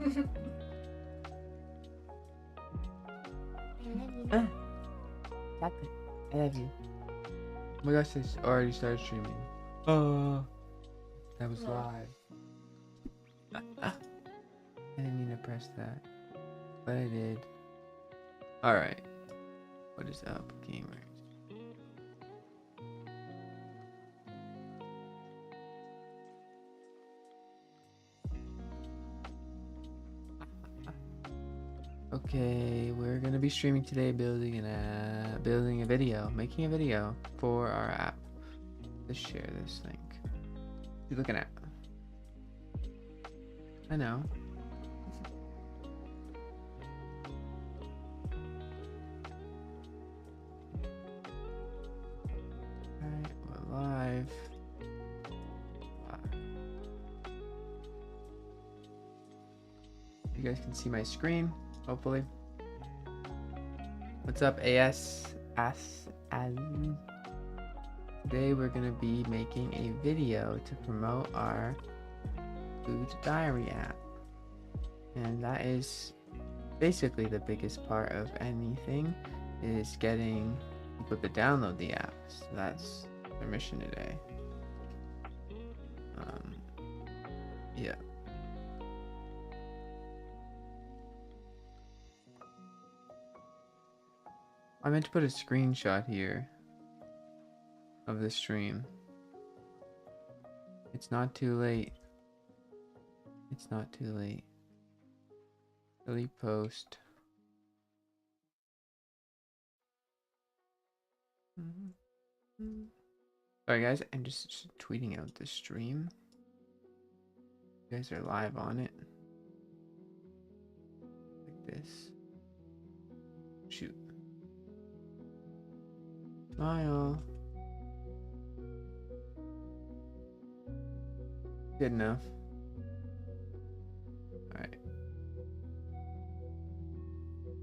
Exactly. I love you. Oh my gosh, I already started streaming. Oh, that was live. I didn't mean to press that, but I did. Alright. What is up, gamers? Okay, we're gonna be streaming today, building a video, making a video for our app. Let's share this link. What are you looking at? I know. Alright, we're live. You guys can see my screen, hopefully. What's up, AS? Today we're gonna be making a video to promote our food diary app. And that is basically the biggest part of anything, is getting people to download the app. So that's our mission today. Yeah. I meant to put a screenshot here of the stream. It's not too late. It's not too late. Delete post. Sorry guys, I'm just tweeting out the stream. You guys are live on it. Like this. Shoot. Smile. Good enough. Alright.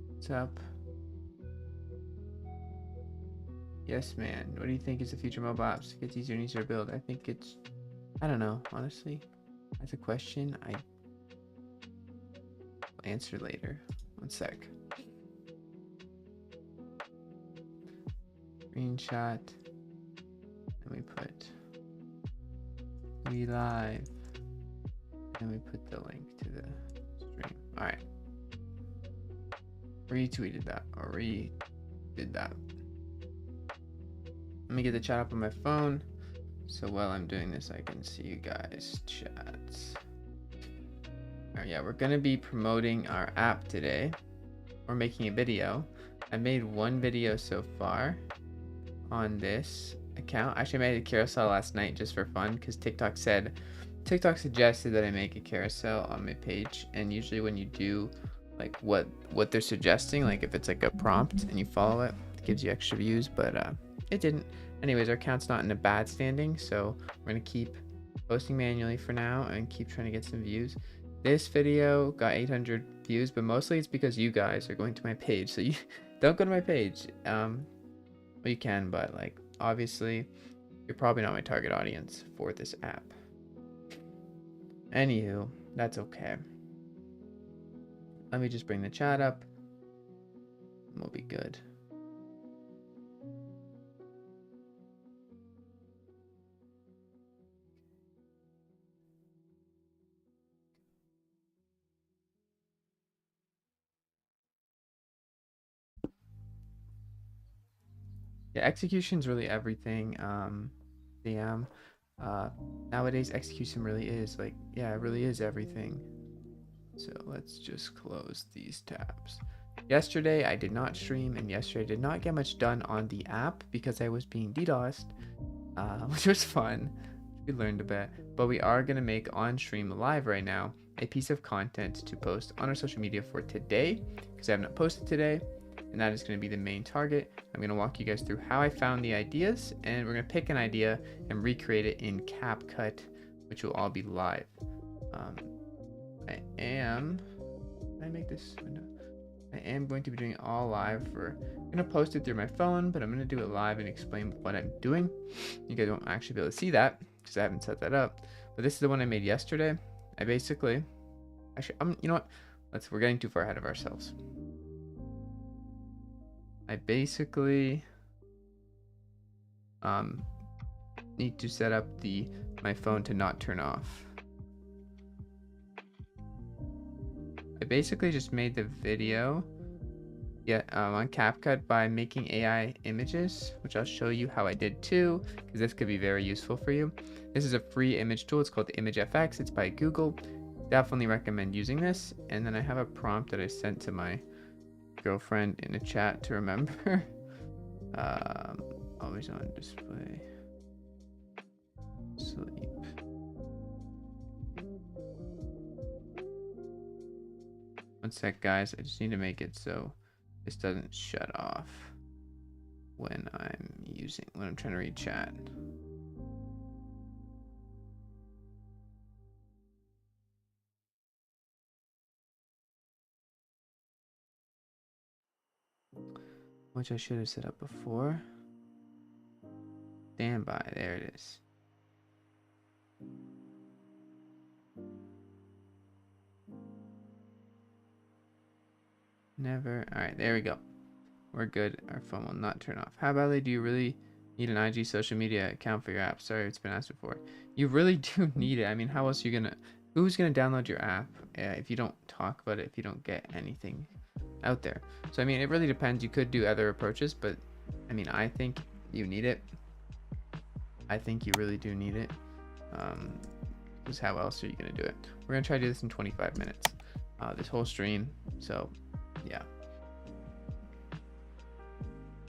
What's up? Yes, man. What do you think is the future of mobile apps? It gets easier and easier to build. I think it's... I don't know, honestly. That's a question I will answer later. One sec. Screenshot. And we put... We live. And we put the link to the stream. Alright. Retweeted that. Or redid that. Let me get the chat up on my phone. So while I'm doing this, I can see you guys' chats. Alright, yeah, we're gonna be promoting our app today. We're making a video. I made one video so far on this account. Actually, I made a carousel last night just for fun because TikTok suggested that I make a carousel on my page. And usually when you do like what they're suggesting, like if it's like a prompt and you follow it, it gives you extra views, but it didn't. Anyways, our account's not in a bad standing, so we're gonna keep posting manually for now and keep trying to get some views. This video got 800 views, but mostly it's because you guys are going to my page. So you don't go to my page. Well, you can, but like obviously you're probably not my target audience for this app. Anywho, that's okay. Let me just bring the chat up and we'll be good. Yeah, execution is really everything. Nowadays execution really is like, yeah, it really is everything. So let's just close these tabs. Yesterday I did not stream, and yesterday I did not get much done on the app because I was being DDoSed, which was fun. We learned a bit, but we are gonna make on stream live right now a piece of content to post on our social media for today, because I have not posted today. And that is going to be the main target. I'm going to walk you guys through how I found the ideas, and we're going to pick an idea and recreate it in CapCut, which will all be live. I am going to be doing it all live. I'm going to post it through my phone, but I'm going to do it live and explain what I'm doing. You guys won't actually be able to see that because I haven't set that up. But this is the one I made yesterday. I basically You know what? We're getting too far ahead of ourselves. I basically need to set up my phone to not turn off. I basically just made the video on CapCut by making AI images, which I'll show you how I did too, because this could be very useful for you. This is a free image tool. It's called ImageFX. It's by Google. Definitely recommend using this. And then I have a prompt that I sent to my girlfriend in a chat to remember. Always on display. Sleep. One sec, guys. I just need to make it so this doesn't shut off when I'm trying to read chat. Which I should have set up before. Standby, there it is. Never. All right, there we go. We're good. Our phone will not turn off. How badly do you really need an IG social media account for your app? Sorry, it's been asked before. You really do need it. I mean, how else are you gonna? Who's gonna download your app if you don't talk about it? If you don't get anything out there? So I mean, it really depends. You could do other approaches, but I mean, I think you need it. I think you really do need it. Because how else are you gonna do it? We're gonna try to do this in 25 minutes. This whole stream. So yeah.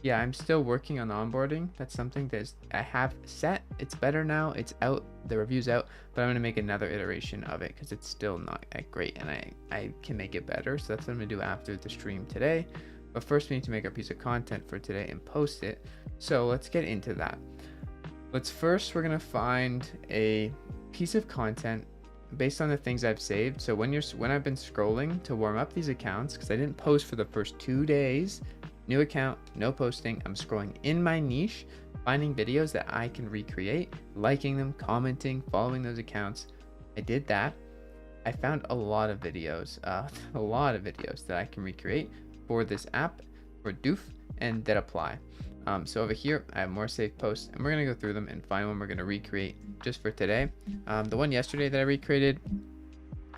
Yeah, I'm still working on onboarding. That's something that I have set. It's better now. It's out. The review's out. But I'm going to make another iteration of it because it's still not that great. And I can make it better. So that's what I'm going to do after the stream today. But first we need to make our piece of content for today and post it. So let's get into that. We're going to find a piece of content based on the things I've saved. So when I've been scrolling to warm up these accounts, because I didn't post for the first 2 days, new account, no posting. I'm scrolling in my niche, finding videos that I can recreate, liking them, commenting, following those accounts. I did that. I found a lot of videos that I can recreate for this app, for Doof, and that apply. So over here, I have more saved posts, and we're gonna go through them and find one we're gonna recreate just for today. The one yesterday that I recreated,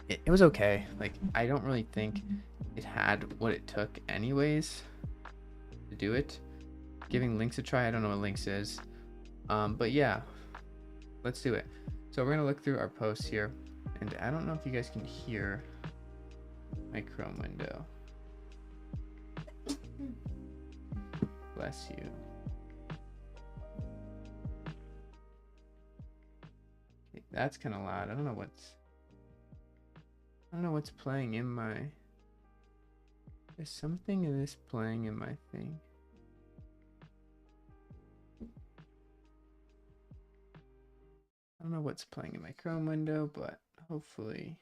it was okay. Like, I don't really think it had what it took anyways to do it. Giving links a try. I don't know what links is, but yeah, let's do it. So we're gonna look through our posts here, and I don't know if you guys can hear my Chrome window. Bless you. Okay, that's kind of loud. I don't know what's playing in my. There's something in this playing in my thing. I don't know what's playing in my Chrome window, but hopefully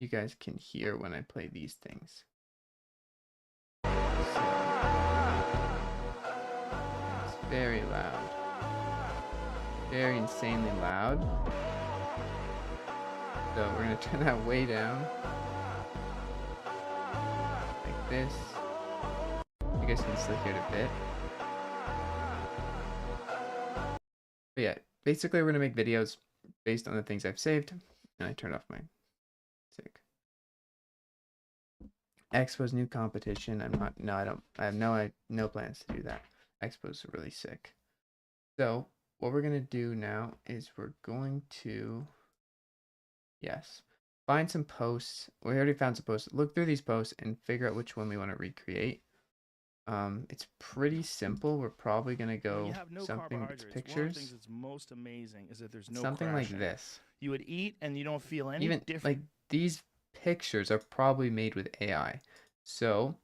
you guys can hear when I play these things. So, it's very loud. Very insanely loud. So we're gonna turn that way down. Like this. You guys can still hear it a bit. But yeah, basically we're gonna make videos based on the things I've saved. And I turned off my sick. Expo's new competition. I have no plans to do that. Expo's really sick. So what we're gonna do now is we're going to find some posts. We already found some posts. Look through these posts and figure out which one we want to recreate. It's pretty simple. We're probably gonna go something with pictures. One of the things that's most amazing is that there's no something crashing. Like this. You would eat and you don't feel any different. Like these pictures are probably made with AI. So,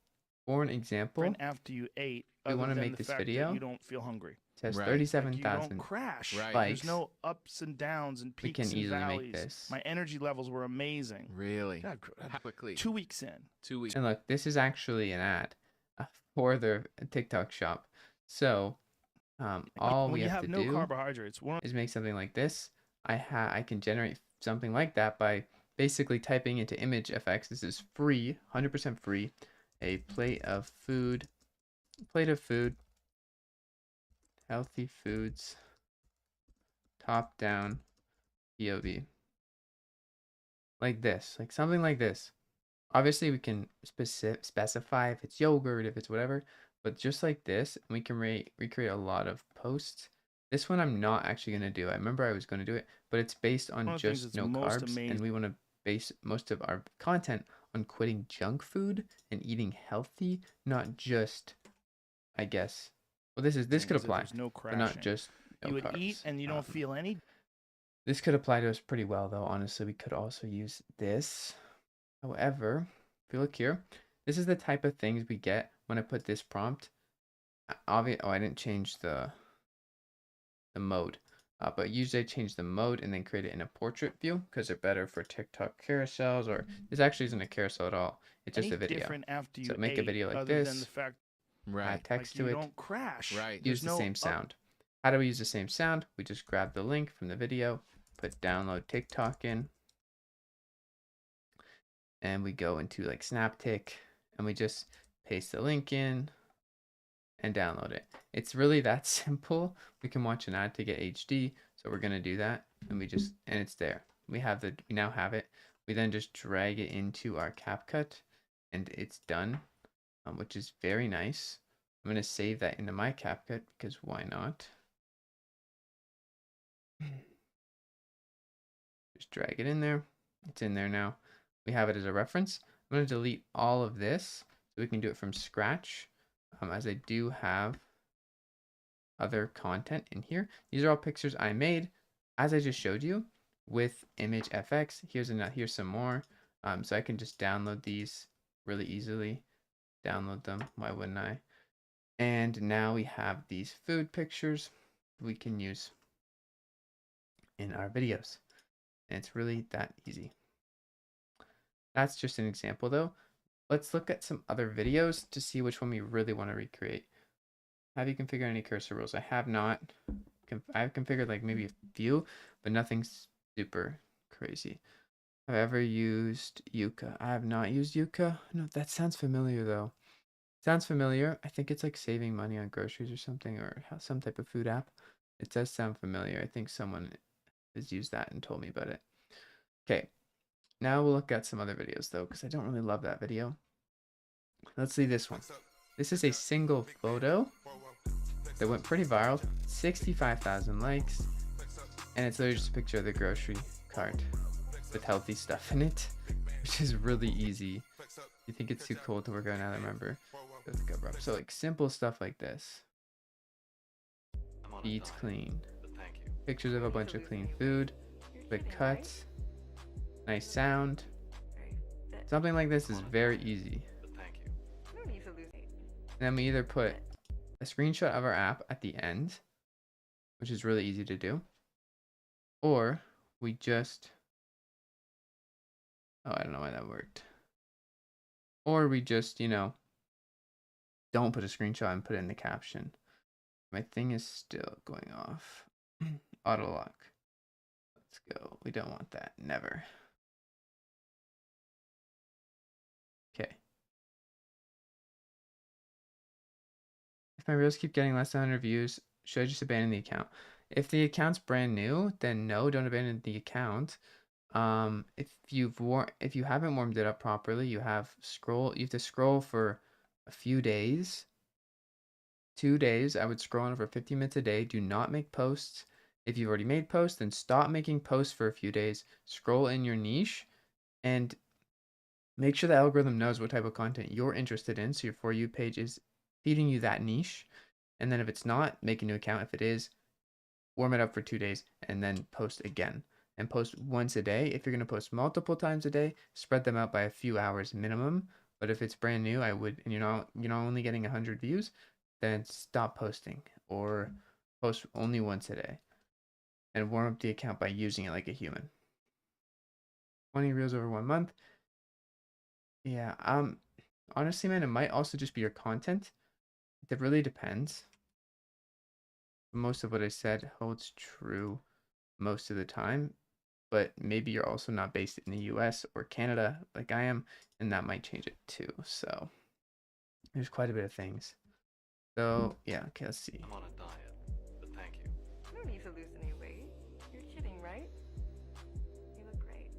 for an example, right after you ate, we want to make this video. You don't feel hungry. It has 37,000 likes. There's no ups and downs and peaks and valleys. We can easily make this. My energy levels were amazing. Really? God, how quickly? 2 weeks in. 2 weeks. And look, this is actually an ad for their TikTok shop. So, all we have to do is make something like this. I can generate something like that by basically typing into image FX. This is free, 100% free. A plate of food, healthy foods, top down, POV. Like this, like something like this. Obviously, we can specify if it's yogurt, if it's whatever, but just like this, we can recreate a lot of posts. This one I'm not actually going to do. I remember I was going to do it, but it's based on just no carbs, and we want to base most of our content on quitting junk food and eating healthy, not just, I guess. Well, this could apply, but not just no you would carbs. eat and you don't feel any. This could apply to us pretty well, though. Honestly, we could also use this. However, if you look here, this is the type of things we get when I put this prompt. Oh, I didn't change the mode. But usually I change the mode and then create it in a portrait view because they're better for TikTok carousels, or this actually isn't a carousel at all. It's just a video. So make a video like this, add text to it, don't crash. use the same sound. How do we use the same sound? We just grab the link from the video, put download TikTok in, and we go into like Snaptic and we just paste the link in and download it. It's really that simple. We can watch an ad to get HD, so we're gonna do that, and and it's there. We now have it. We then just drag it into our CapCut, and it's done, which is very nice. I'm gonna save that into my CapCut because why not? Just drag it in there. It's in there now. We have it as a reference. I'm going to delete all of this so we can do it from scratch, as I do have other content in here. These are all pictures I made, as I just showed you, with image FX. Here's some more. So I can just download these really easily. Download them. Why wouldn't I? And now we have these food pictures we can use in our videos. And it's really that easy. That's just an example though. Let's look at some other videos to see which one we really want to recreate. Have you configured any cursor rules? I have not. I've configured like maybe a few, but nothing super crazy. Have I ever used Yuka? I have not used Yuka. No, that sounds familiar though. Sounds familiar. I think it's like saving money on groceries or something, or some type of food app. It does sound familiar. I think someone has used that and told me about it. Okay, now we'll look at some other videos though, because I don't really love that video. Let's see this one. This is a single photo that went pretty viral, 65,000 likes, and it's literally just a picture of the grocery cart with healthy stuff in it, which is really easy. You think it's too cold to work out now, I remember. So like simple stuff like this. Eats clean. Pictures of a bunch of clean food, quick cuts, nice sound. Something like this is very easy. And then we either put a screenshot of our app at the end, which is really easy to do, or we just, oh, I don't know why that worked. Or we just, don't put a screenshot and put it in the caption. My thing is still going off. Auto lock. Let's go. We don't want that. Never. Okay. If my reels keep getting less than 100 views, should I just abandon the account? If the account's brand new, then no, don't abandon the account. If you haven't warmed it up properly, you have to scroll for a few days. 2 days. I would scroll on for 15 minutes a day. Do not make posts. If you've already made posts, then stop making posts for a few days. Scroll in your niche and make sure the algorithm knows what type of content you're interested in. So your For You page is feeding you that niche. And then if it's not, make a new account. If it is, warm it up for 2 days and then post again. And post once a day. If you're going to post multiple times a day, spread them out by a few hours minimum. But if it's brand new, and you're not only getting 100 views, then stop posting or post only once a day and warm up the account by using it like a human. 20 reels over 1 month. Yeah, honestly, man, it might also just be your content. It really depends. Most of what I said holds true most of the time. but maybe you're also not based in the US or Canada like I am, and that might change it too. So there's quite a bit of things. So yeah, okay, let's see. I'm on a diet, but thank you. You don't need to lose any weight. You're kidding, right? You look great.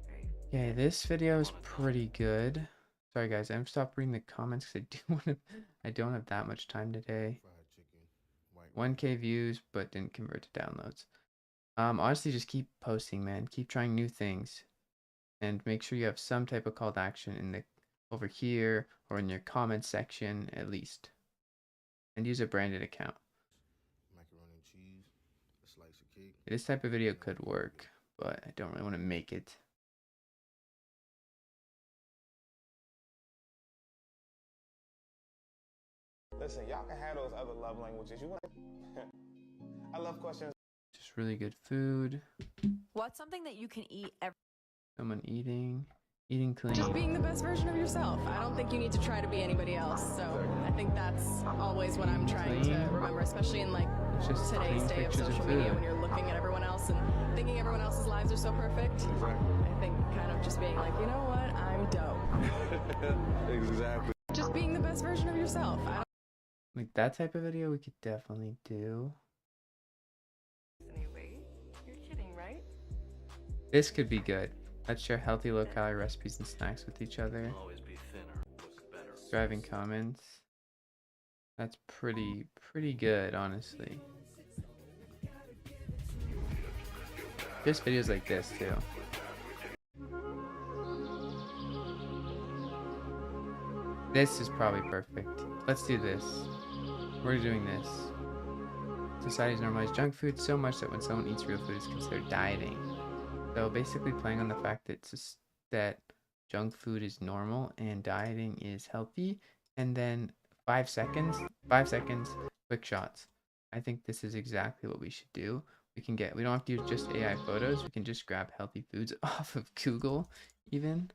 Very Okay, fit. this video is pretty good. Sorry guys, I'm stopped reading the comments because I don't have that much time today. 1K views, but didn't convert to downloads. Honestly, just keep posting, man. Keep trying new things, and make sure you have some type of call to action in the over here or in your comment section at least, and use a branded account. Macaroni and cheese, a slice of cake. This type of video could work, but I don't really want to make it. Listen, y'all can have those other love languages. You want? I love questions. Just really good food. What's something that you can eat every Someone eating clean. Just being the best version of yourself. I don't think you need to try to be anybody else. So I think that's always what I'm trying to remember, especially in like It's just today's clean day of pictures social food. media when you're looking at everyone else and thinking everyone else's lives are so perfect. I think kind of just being like, you know what, I'm dope. Exactly. Just being the best version of yourself. I don't Like that type of video we could definitely do. lose any weight. You're kidding, right? This could be good. Let's share healthy low-calorie recipes and snacks with each other. Always be thinner, look better. Driving comments. That's pretty good, honestly. Just videos like this too. This is probably perfect. Let's do this. We're doing this. Society's normalized junk food so much that when someone eats real food, it's considered dieting. So basically playing on the fact that that junk food is normal and dieting is healthy, and then 5 seconds, quick shots. I think this is exactly what we should do. We don't have to use just AI photos. We can just grab healthy foods off of Google even,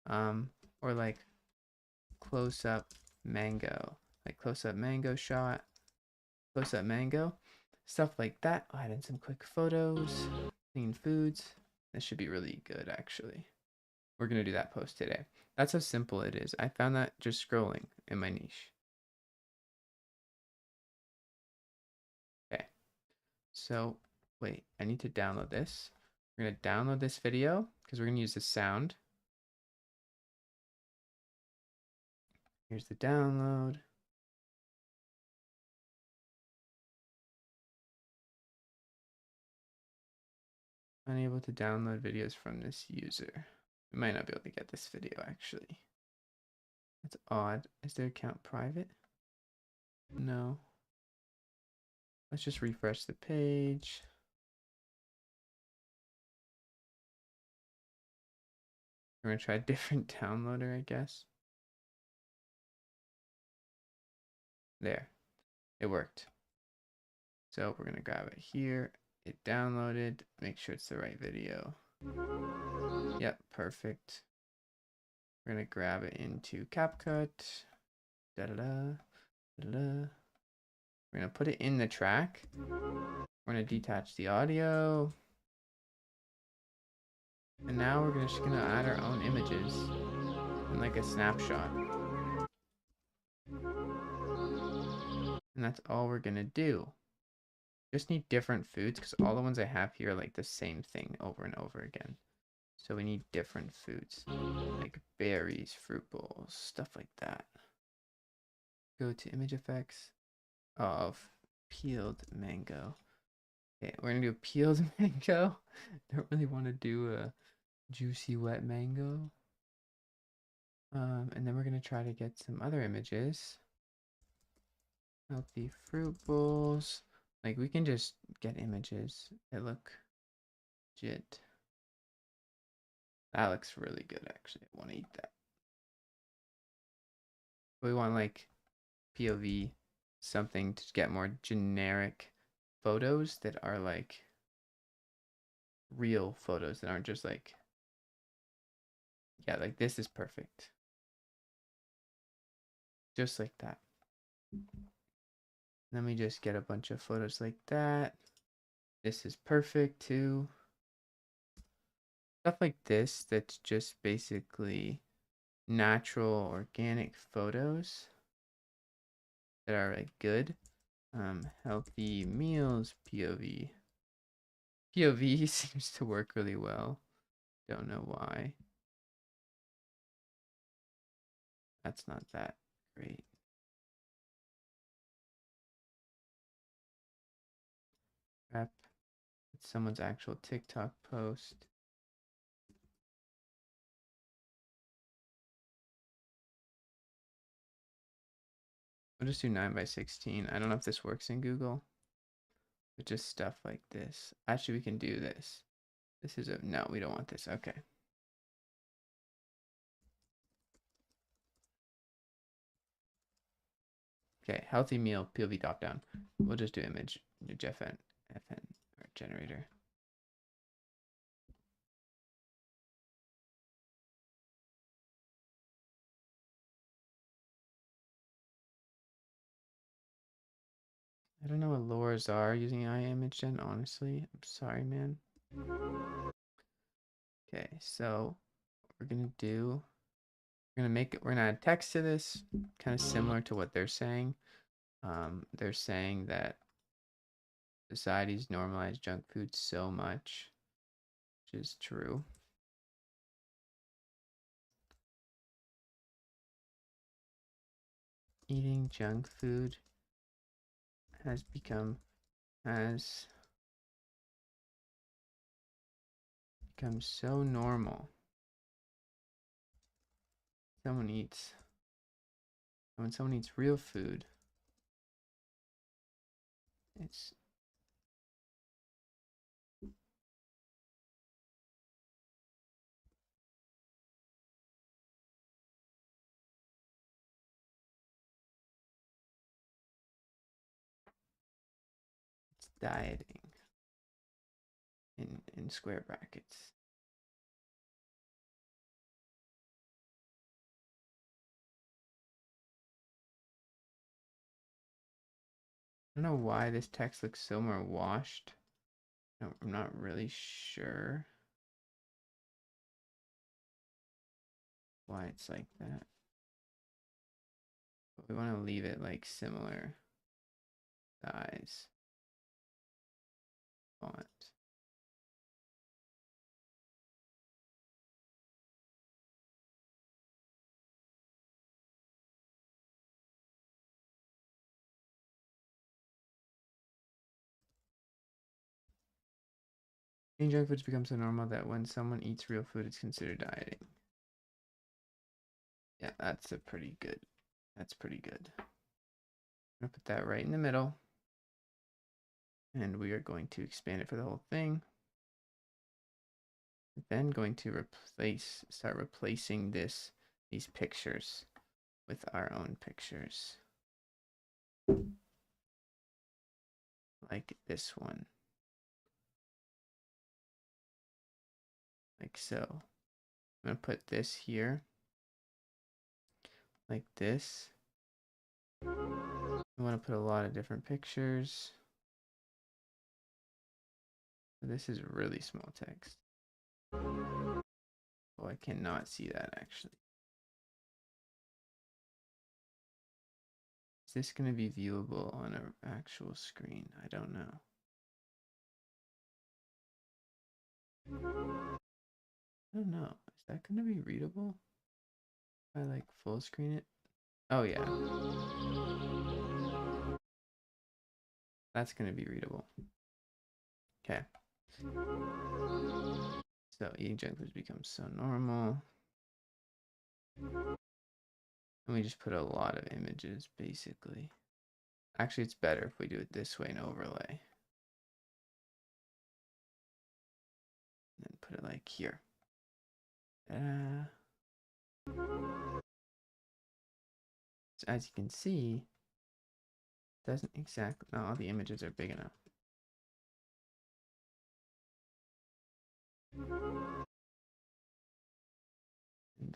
or like close-up mango, like close-up mango shot, close-up mango, stuff like that. I'll add in some quick photos, clean foods. This should be really good, actually. We're going to do that post today. That's how simple it is. I found that just scrolling in my niche. Okay. So, wait, I need to download this. We're going to download this video because we're going to use the sound. Here's the download. Unable to download videos from this user. We might not be able to get this video actually. That's odd. Is their account private? No. Let's just refresh the page. We're gonna try a different downloader, I guess. There. It worked. So we're gonna grab it here. It downloaded. Make sure it's the right video. Yep, perfect. We're gonna grab it into CapCut. Da-da-da. Da-da-da. We're gonna put it in the track. We're gonna detach the audio. And now we're just gonna add our own images in like a snapshot. And that's all we're gonna do. Just need different foods because all the ones I have here are like the same thing over and over again. So we need different foods like berries, fruit bowls, stuff like that. Go to image effects of peeled mango. Okay, we're gonna do peeled mango. Don't really want to do a juicy wet mango. And then we're gonna try to get some other images. Healthy fruit bowls. Like we can just get images that look legit. That looks really good actually. I want to eat that. We want like POV, something to get more generic photos that are like real photos that aren't just like, yeah, like this is perfect. Just like that. Then we just get a bunch of photos like that. This is perfect too. stuff like this that's just basically natural organic photos that are like good. Healthy meals, POV. POV seems to work really well. Don't know why. That's not that great. Rep. It's someone's actual TikTok post. We'll just do 9x16. I don't know if this works in Google. But just stuff like this. Actually, we can do this. This is a, no, we don't want this. Okay. Okay, healthy meal, POV drop down. We'll just do image, FN or generator. I don't know what lures are using IMageGen, honestly. I'm sorry, man. Okay, so what we're gonna do, we're gonna add text to this, kind of similar to what they're saying. They're saying that society's normalized junk food so much, which is true. Eating junk food has become so normal. When someone eats real food, it's dieting in square brackets. I don't know why this text looks so more washed. No, I'm not really sure why it's like that. But we want to leave it like similar size font. Eating junk foods becomes so normal that when someone eats real food, it's considered dieting. Yeah, that's pretty good. That's pretty good. I'm gonna put that right in the middle. And we are going to expand it for the whole thing. Then going to start replacing these pictures with our own pictures. Like this one. Like so. I'm going to put this here. Like this. I want to put a lot of different pictures. This is really small text. Oh, I cannot see that actually. Is this going to be viewable on an actual screen? I don't know. I don't know. Is that going to be readable? If I like full screen it? Oh yeah. That's going to be readable. Okay. So eating junk food becomes so normal. And we just put a lot of images basically. Actually, it's better if we do it this way and overlay. And then put it like here. So as you can see, it doesn't exactly, not all the images are big enough. And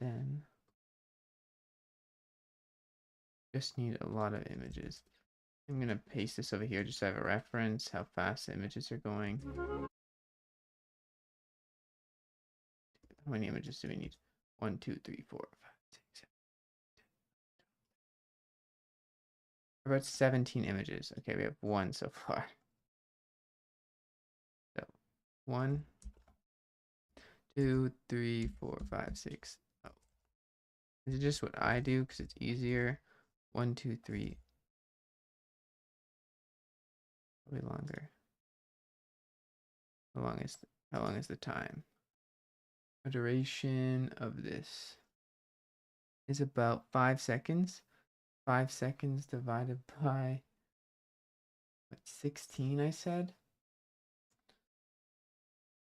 then just need a lot of images. I'm going to paste this over here just to have a reference how fast the images are going. How many images do we need? 1, 2, 3, 4, 5, 6, 7. We're about 17 images. Okay, we have 1 so far. So 1, 2, 3, 4, 5, 6. Oh. This is just what I do because it's easier. 1, 2, 3. Probably longer. How long is the time? The duration of this is about 5 seconds. 5 seconds divided by what, 16 I said?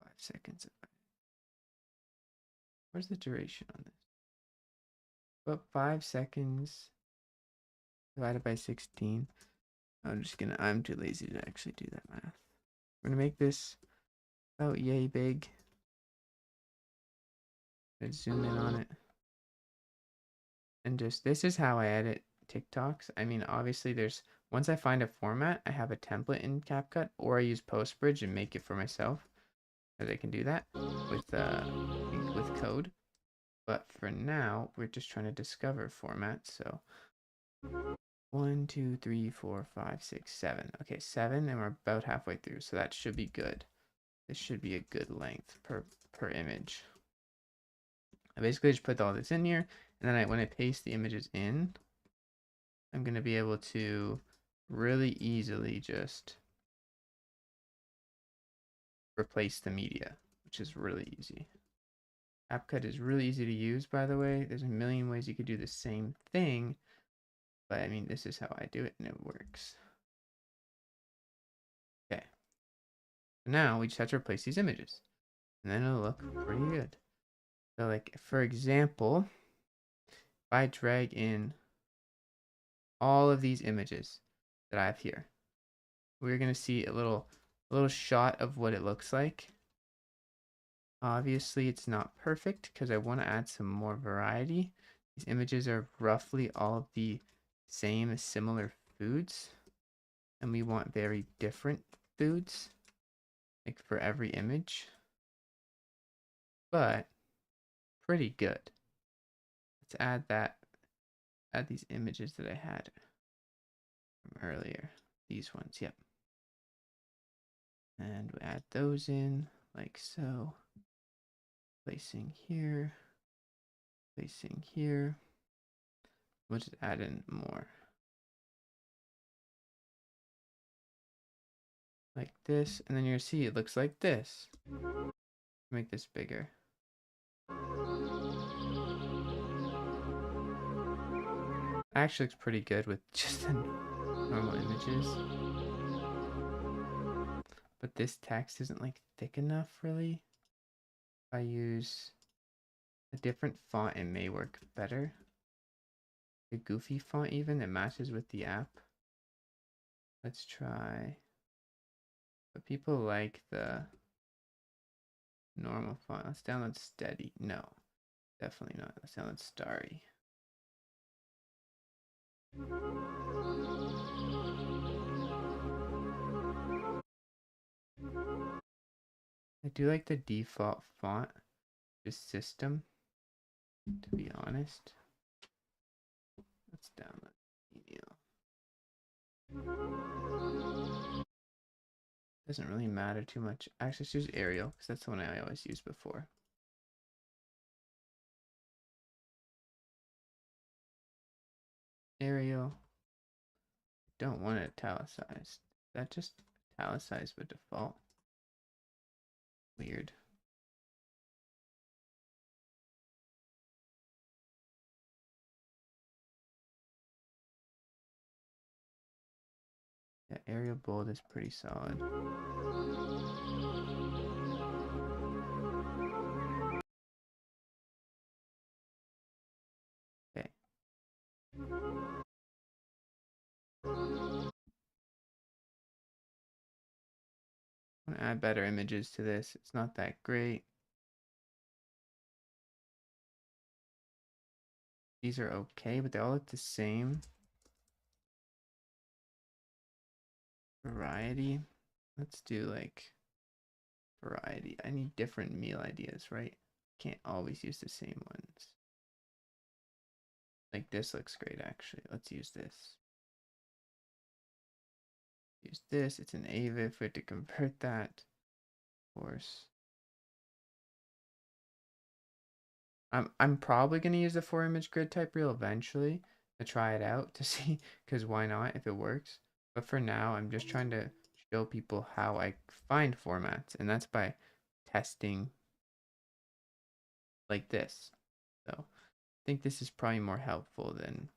5 seconds. Where's the duration on this? About 5 seconds divided by 16. I'm too lazy to actually do that math. We're gonna make this about yay big. Let's zoom in on it. And just, this is how I edit TikToks. I mean, obviously once I find a format, I have a template in CapCut, or I use PostBridge and make it for myself, as I can do that with code. But for now, we're just trying to discover formats. So 1, 2, 3, 4, 5, 6, 7. Okay, 7, and we're about halfway through, so that should be good. This should be a good length per image. I basically just put all this in here, and then when I paste the images in, I'm going to be able to really easily just replace the media, which is really easy. CapCut is really easy to use, by the way. There's a million ways you could do the same thing, but I mean, this is how I do it, and it works. Okay. So now we just have to replace these images, and then it'll look pretty good. So like, for example, if I drag in all of these images that I have here, we're going to see a little shot of what it looks like. Obviously, it's not perfect because I want to add some more variety. These images are roughly all of the same, similar foods, and we want very different foods, like for every image, but pretty good. Let's add these images that I had from earlier. These ones, yep. And we add those in like so. Placing here. Placing here. We'll just add in more. Like this, and then you'll see it looks like this. Make this bigger. Actually looks pretty good with just the normal images. But this text isn't like thick enough really. If I use a different font, it may work better. A goofy font even that matches with the app. Let's try. But people like the normal font. Let's download Steady. No, definitely not. Let's download Starry. I do like the default font, just system, to be honest. Let's download email. Doesn't really matter too much. Actually, let's use Arial, because that's the one I always used before. Arial. Don't want it italicized. That just italicized by default. Weird. Yeah, Arial bold is pretty solid. Okay. I'm gonna add better images to this. It's not that great. These are okay, but they all look the same. Variety. Let's do like variety. I need different meal ideas, right? Can't always use the same ones. Like this looks great actually. Let's use this. Use this. It's an AVIF. We have to convert that. Of course. I'm probably gonna use the 4-image grid type reel eventually to try it out to see, because why not if it works. But for now, I'm just trying to show people how I find formats, and that's by testing like this. So I think this is probably more helpful than,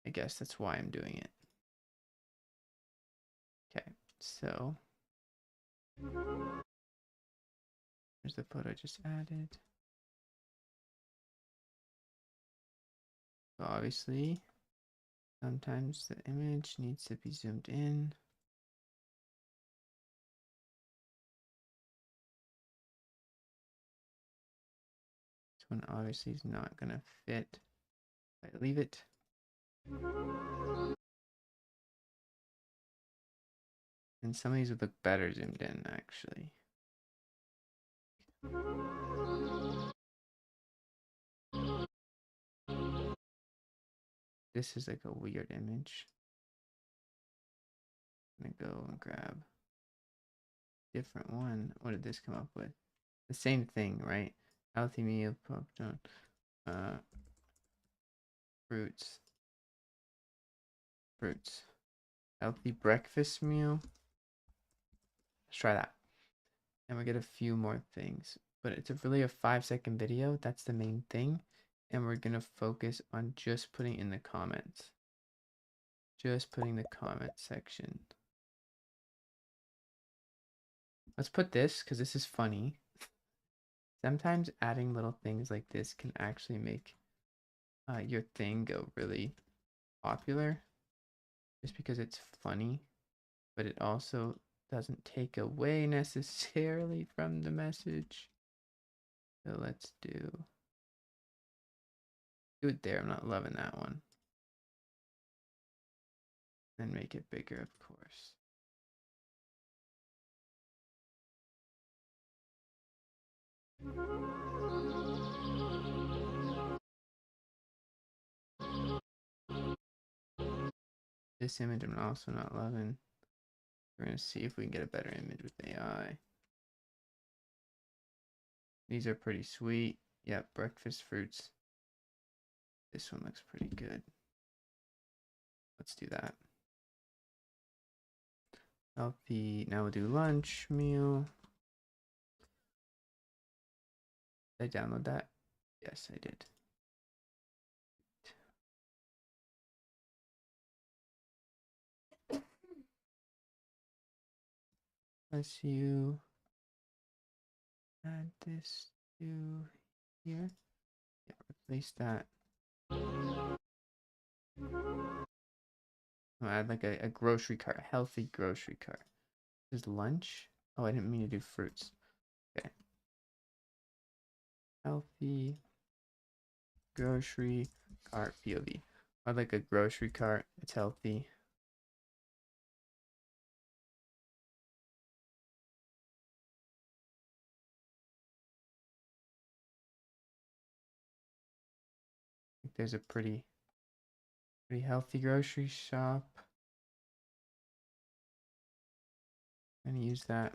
I guess that's why I'm doing it. Okay, so here's the photo I just added. So obviously, sometimes the image needs to be zoomed in. This one obviously is not gonna fit. I leave it. And some of these would look better zoomed in, actually. This is like a weird image. I'm gonna go and grab a different one. What did this come up with? The same thing, right? Healthy meal, fruits. Healthy breakfast meal. Let's try that. And we get a few more things, but it's really a 5-second video. That's the main thing. And we're gonna focus on just putting in the comments. Just putting the comment section. Let's put this because this is funny. Sometimes adding little things like this can actually make your thing go really popular just because it's funny, but it also doesn't take away necessarily from the message. So let's do it there. I'm not loving that one. And make it bigger, of course. This image I'm also not loving. We're going to see if we can get a better image with AI. These are pretty sweet. Yep, breakfast fruits. This one looks pretty good. Let's do that. Healthy. Now we'll do lunch meal. Did I download that? Yes, I did. Let's you add this to here. Yeah, replace that. I'll add like a grocery cart, a healthy grocery cart. This is lunch. Oh, I didn't mean to do fruits. Okay. Healthy grocery cart POV. I'd like a grocery cart. It's healthy. I think there's a pretty healthy grocery shop. I'm gonna use that.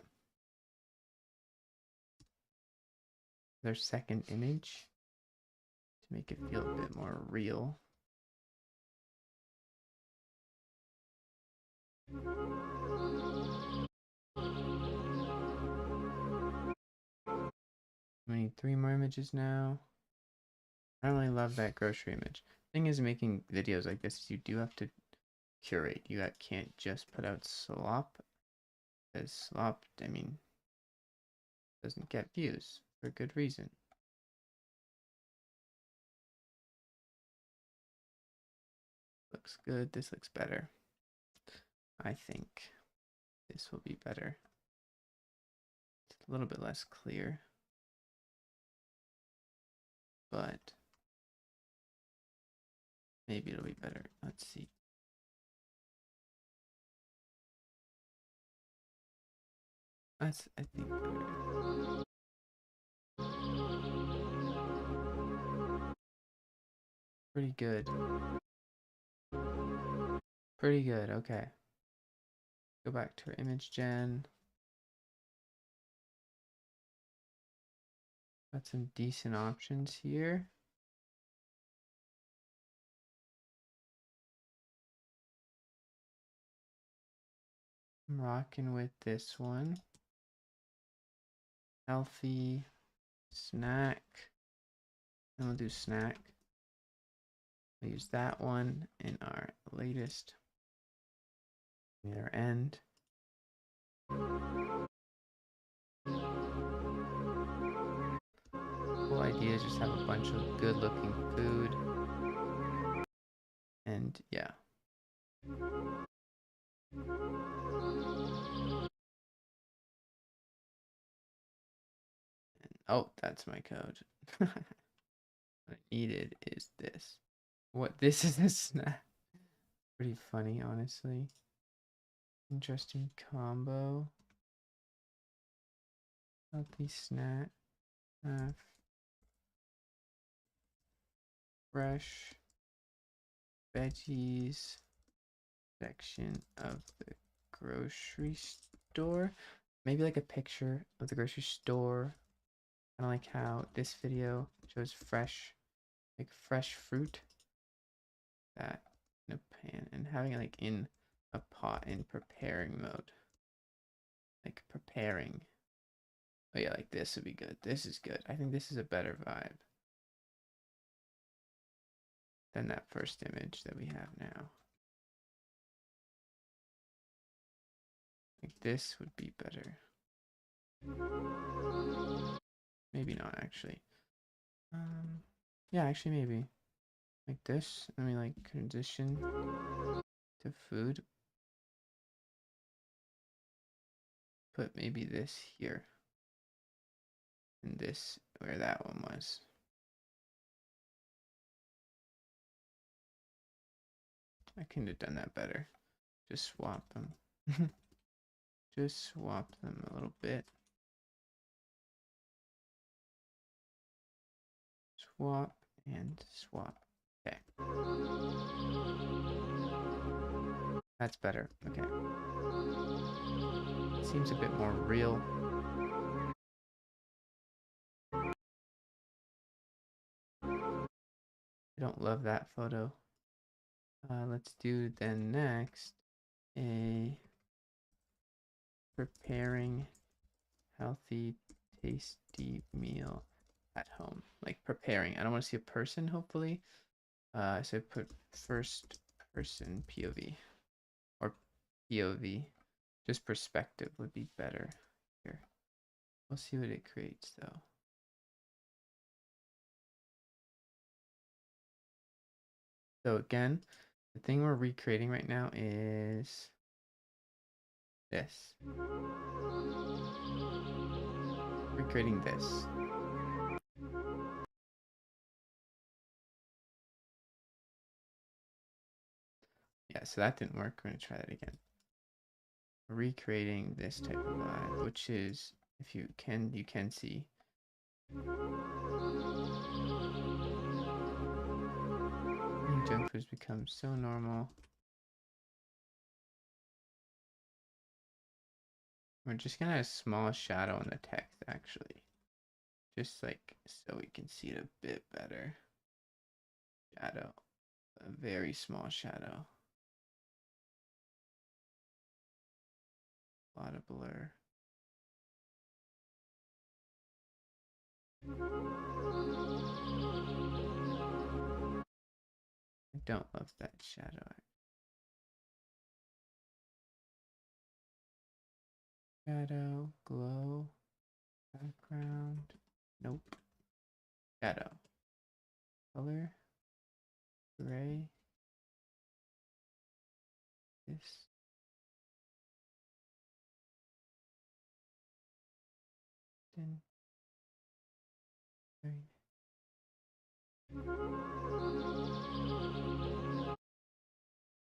Their second image to make it feel a bit more real. We need 3 more images now. I don't really love that grocery image. Thing is, making videos like this, you do have to curate. You can't just put out slop. Because slop, I mean, doesn't get views for good reason. Looks good. This looks better. I think this will be better. It's a little bit less clear. But maybe it'll be better. Let's see. That's, I think, better. pretty good. Pretty good, okay. Go back to our image gen. Got some decent options here. I'm rocking with this one. Healthy snack. And we'll do snack. We'll use that one in our latest near end. Whole idea is just have a bunch of good looking food. And yeah. Oh, that's my code. What I needed is this. What? This is a snack. Pretty funny, honestly. Interesting combo. Healthy snack. Fresh veggies section of the grocery store. Maybe like a picture of the grocery store. Kind of like how this video shows fresh, like fresh fruit. That in a pan and having it like in a pot in preparing mode. Like preparing. Oh yeah, like this would be good. This is good. I think this is a better vibe than that first image that we have now. Like this would be better. Maybe not actually. Yeah, actually maybe. Like this. Let me like transition to food. Put maybe this here. And this where that one was. I could have done that better. Just swap them. Just swap them a little bit. Swap and swap. Okay. That's better. Okay. Seems a bit more real. I don't love that photo. Let's do then next a preparing healthy, tasty meal at home. Like preparing. I don't want to see a person, hopefully. So put first person POV or POV. Just perspective would be better here. We'll see what it creates though. So again, the thing we're recreating right now is this. Recreating this. Yeah, so that didn't work. We're gonna try that again. Recreating this type of vibe, which is, if you can see. Junk foods become so normal. We're just gonna have a small shadow in the text, actually. Just like so we can see it a bit better. Shadow. A very small shadow. A lot of blur. I don't love that shadow. Shadow, glow, background. Nope. Shadow. Color. Gray. This. Then. Green.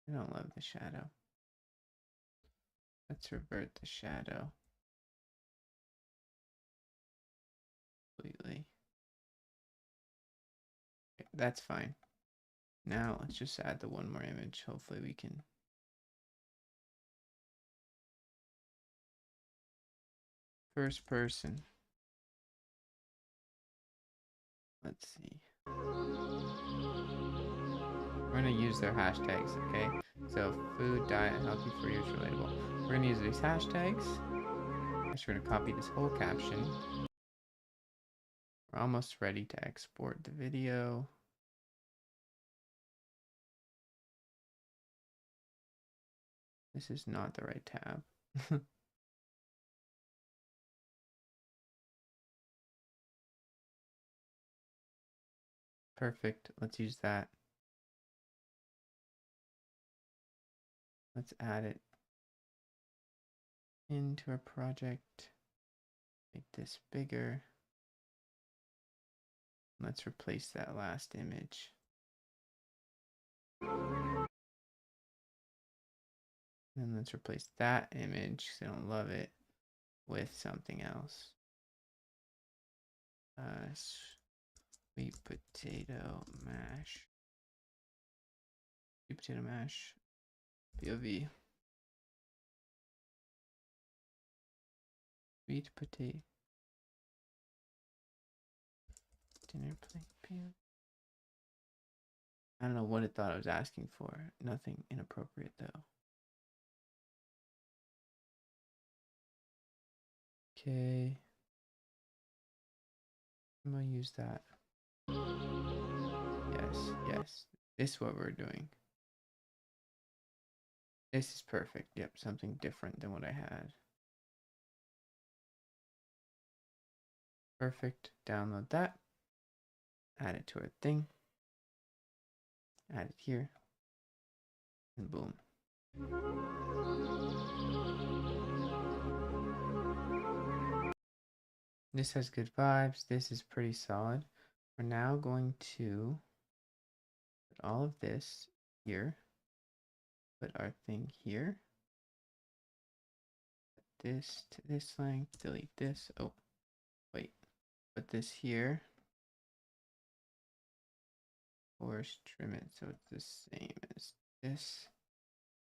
I don't love the shadow. Let's revert the shadow completely. Okay, that's fine. Now let's just add the one more image. Hopefully we can. First person. Let's see. We're going to use their hashtags, okay? So food, diet, healthy, for you, relatable. We're going to use these hashtags. Next, we're going to copy this whole caption. We're almost ready to export the video. This is not the right tab. Perfect. Let's use that. Let's add it into our project. Make this bigger. Let's replace that last image. And let's replace that image, because I don't love it, with something else. Sweet potato mash. Sweet potato mash. POV. Sweet potato. Dinner plate POV. I don't know what it thought I was asking for. Nothing inappropriate though. Okay. I'm gonna use that. Yes. This is what we're doing. This is perfect. Yep, something different than what I had. Perfect. Download that. Add it to our thing. Add it here. And boom. This has good vibes. This is pretty solid. We're now going to put all of this here. Put our thing here. Put this to this length. Delete this. Oh, wait. Put this here. Of course, trim it so it's the same as this.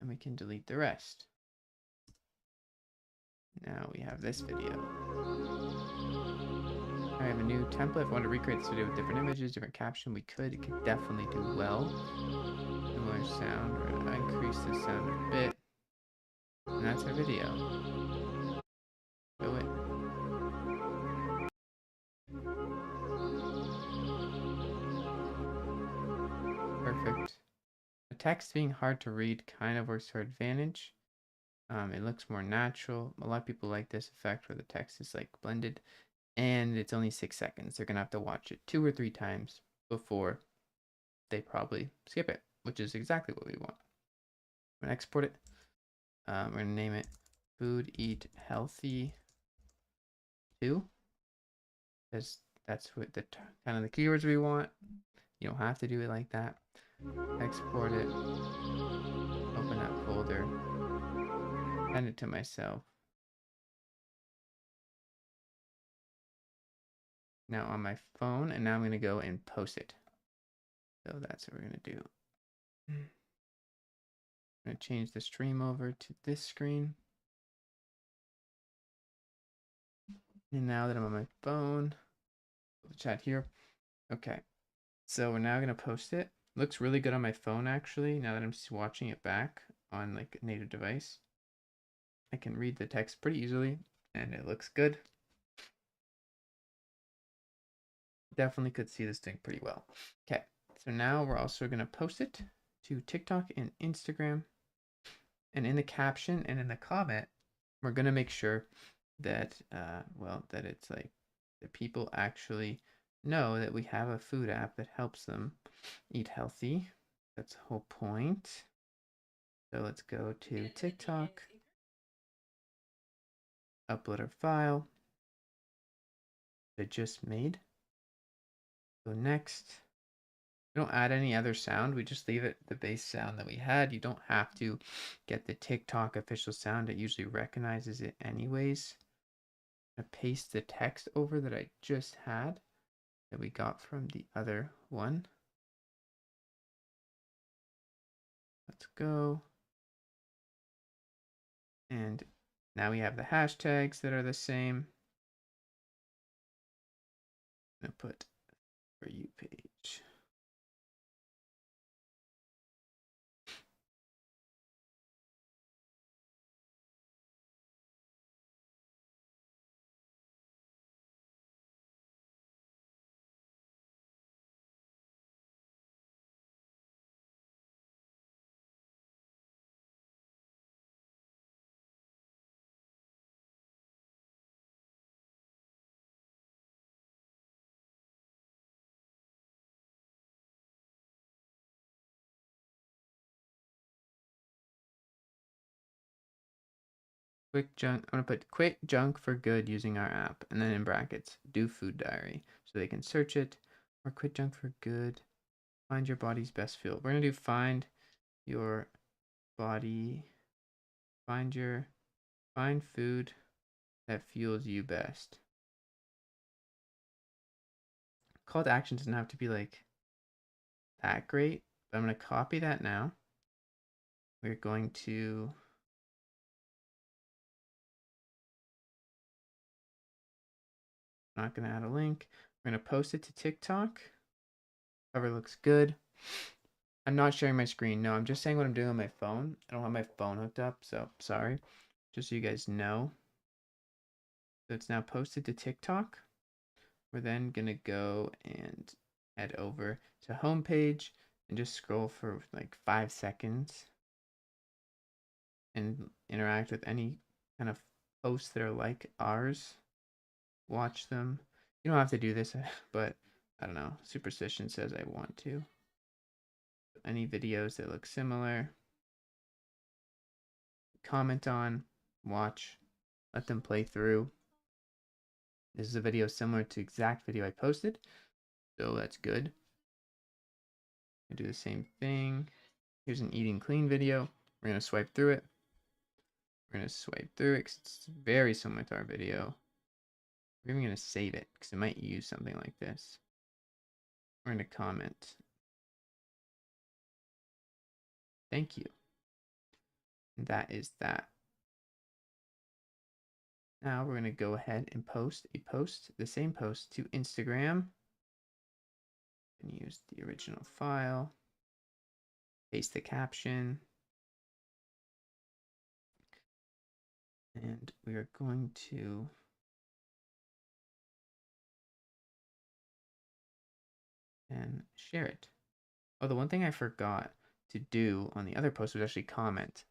And we can delete the rest. Now we have this video. I have a new template. If I want to recreate this video with different images, different caption, we could. It could definitely do well. Similar sound. We're going to increase the sound a bit. And that's our video. Do it. Perfect. The text being hard to read kind of works to our advantage. It looks more natural. A lot of people like this effect where the text is like blended. And it's only 6 seconds. They're going to have to watch it 2 or 3 times before they probably skip it, which is exactly what we want. I'm going to export it. We're going to name it Food Eat Healthy 2. Because that's what the kind of the keywords we want. You don't have to do it like that. Export it. Open that folder. Send it to myself. Now on my phone, and now I'm going to go and post it. So that's what we're going to do. I'm going to change the stream over to this screen. And now that I'm on my phone, the chat here. Okay. So we're now going to post it. Looks really good on my phone, actually. Now that I'm watching it back on like a native device, I can read the text pretty easily and it looks good. Definitely could see this thing pretty well. Okay, so now we're also going to post it to TikTok and Instagram. And in the caption and in the comment, we're going to make sure that, that it's like that people actually know that we have a food app that helps them eat healthy. That's the whole point. So let's go to TikTok, upload our file that I just made. Go next. We don't add any other sound. We just leave it the base sound that we had. You don't have to get the TikTok official sound. It usually recognizes it anyways. I'm gonna paste the text over that I just had that we got from the other one. Let's go. And now we have the hashtags that are the same. I'm gonna put for you page. Quick junk. I'm gonna put quick junk for good using our app, and then in brackets, do food diary, so they can search it. Or quit junk for good. Find your body's best fuel. We're gonna do find your body. Find food that fuels you best. Call to action doesn't have to be like that great, but I'm gonna copy that now. We're going to not gonna add a link. We're gonna post it to TikTok. Cover looks good. I'm not sharing my screen. No, I'm just saying what I'm doing on my phone. I don't have my phone hooked up, so sorry. Just so you guys know. So it's now posted to TikTok. We're then gonna go and head over to homepage and just scroll for like 5 seconds and interact with any kind of posts that are like ours. Watch them. You don't have to do this, but I don't know. Superstition says I want to. Any videos that look similar, comment on, watch, let them play through. This is a video similar to exact video I posted, so that's good. I do the same thing. Here's an eating clean video. We're gonna swipe through it. We're gonna swipe through it because it's very similar to our video. We're even gonna save it because it might use something like this. We're gonna comment. Thank you. And that is that. Now we're going to go ahead and post the same post to Instagram. And use the original file. Paste the caption. And we are going to and share it. Oh, the one thing I forgot to do on the other post was actually comment.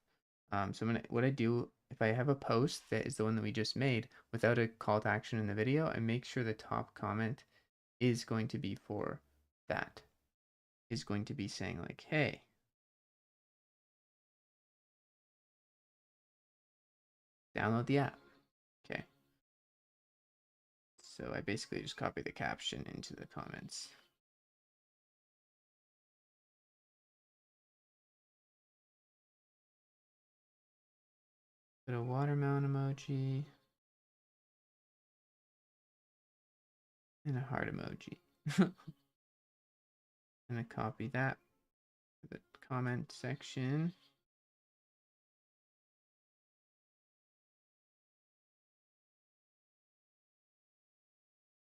So what I do, if I have a post that is the one that we just made without a call to action in the video, I make sure the top comment is going to be for that. Is going to be saying like, hey, download the app. Okay. So I basically just copy the caption into the comments. Put a watermelon emoji. And a heart emoji. And I copy that to the comment section.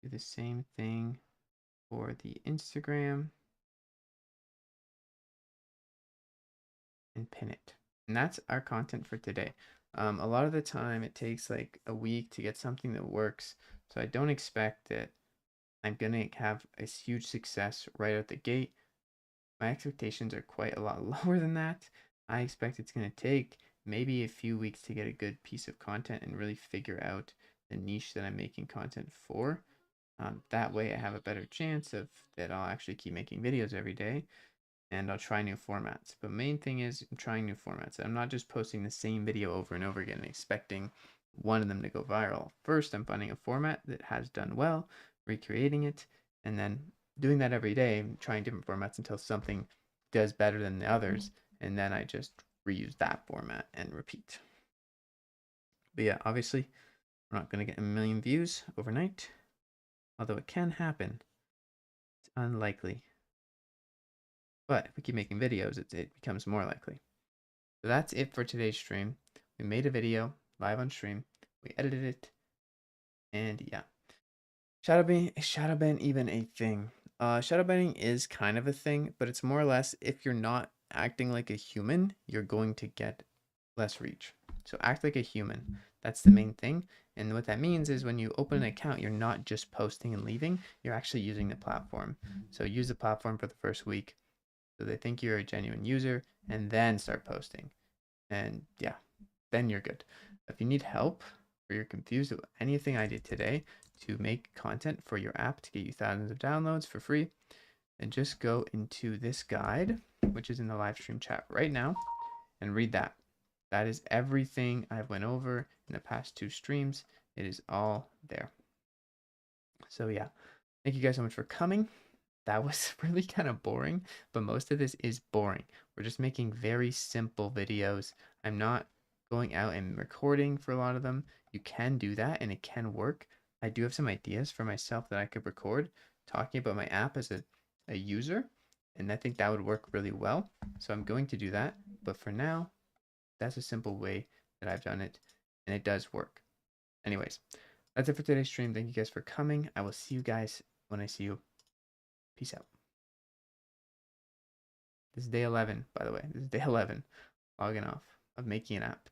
Do the same thing for the Instagram. And pin it. And that's our content for today. A lot of the time it takes like a week to get something that works. So I don't expect that I'm going to have a huge success right out the gate. My expectations are quite a lot lower than that. I expect it's going to take maybe a few weeks to get a good piece of content and really figure out the niche that I'm making content for. That way I have a better chance of that I'll actually keep making videos every day. And I'll try new formats. But main thing is I'm trying new formats. I'm not just posting the same video over and over again and expecting one of them to go viral. First, I'm finding a format that has done well, recreating it, and then doing that every day, trying different formats until something does better than the others. And then I just reuse that format and repeat. But yeah, obviously, we're not going to get a million views overnight. Although it can happen. It's unlikely. But if we keep making videos, it becomes more likely. So that's it for today's stream. We made a video live on stream. We edited it. And yeah. Is shadow ban even a thing? Shadow banning is kind of a thing, but it's more or less if you're not acting like a human, you're going to get less reach. So act like a human. That's the main thing. And what that means is when you open an account, you're not just posting and leaving, you're actually using the platform. So use the platform for the first week so they think you're a genuine user, and then start posting. And yeah, then you're good. If you need help or you're confused with anything I did today to make content for your app to get you thousands of downloads for free, then just go into this guide, which is in the live stream chat right now, and read that. That is everything I've went over in the past 2 streams. It is all there. So yeah, thank you guys so much for coming. That was really kind of boring, but most of this is boring. We're just making very simple videos. I'm not going out and recording for a lot of them. You can do that and it can work. I do have some ideas for myself that I could record talking about my app as a user, and I think that would work really well. So I'm going to do that, but for now, that's a simple way that I've done it, and it does work. Anyways, that's it for today's stream. Thank you guys for coming. I will see you guys when I see you. Peace out. This is day 11, by the way. This is day 11. Logging off of making an app.